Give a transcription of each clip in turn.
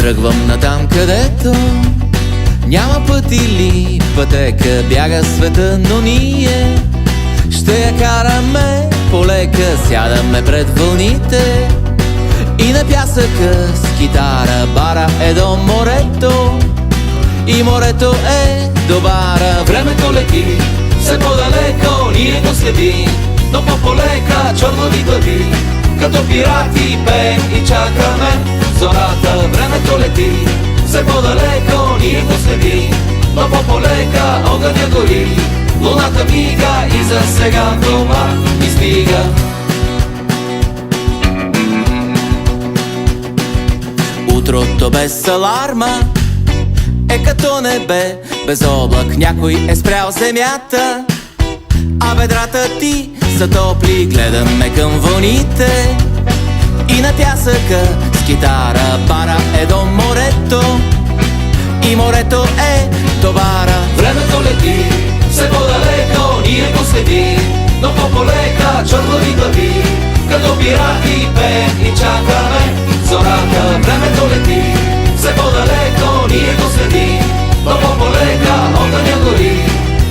Тръгвам натам, където няма път или пътека, бяга света, но ние ще я караме полека. Сядаме пред вълните и на пясъка с китара. Бара е до морето и морето е до бара. Времето лети все по-далеко, ние го следим, но по-полека чернови глави, като пирати пеем и чакаме зората. Времето лети все по-далеко, ние го следим, но по-полека огъня гори, луната мига и за сега това ни стига. Утрото без аларма е като небе без облак, някой е спрял земята, а бедрата ти са топли. Гледаме към вълните и на пясъка с китара. Бара е до морето и морето е до бара. Времето лети все по-далеко, ние го следим, но по-полека чернови глави, като пирати пеем и чакаме зората. Времето лети все по-далеко, ние го следим, но по-полека огъня гори,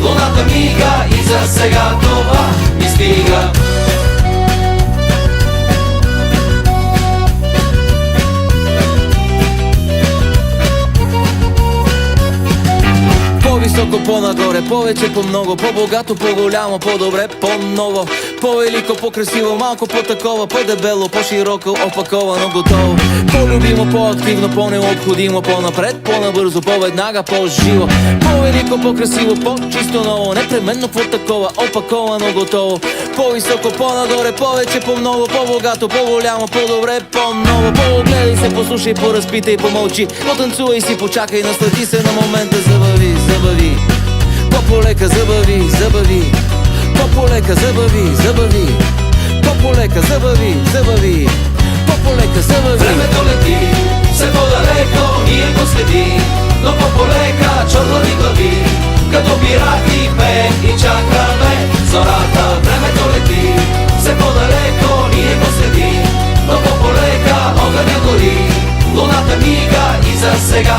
луната мига и за сега това ни стига. По-високо, по-нагоре, повече, по-много, по-богато, по-голямо, по-добре, по-ново, по-велико, по-красиво, малко по-такова, по-дебело, по-широко, опаковано, готово, по-любимо, по-активно, по-необходимо, по-напред, по-набързо, по-веднага, по-живо, по-велико, по-красиво, по-чисто ново, непременно по-такова, опаковано, готово, по-високо, по-нагоре, повече, по-много, по-богато, по-голямо, по-добре, по-ново. Погледай се, послушай, поразпитай, помълчи, потанцувай си, почакай, наслади се на момента, забави, забави, по-полека, забави, забави, по-полека, забави, забави, по-полека, забави, забави, по-полека, забави. Времето лети все по-далеко, ние го следим, но по-полека чернови глави, като пирати пеем и чакаме зората. Времето лети все по-далеко, ние го следим, но по-полека огъня гори, луната мига и за сега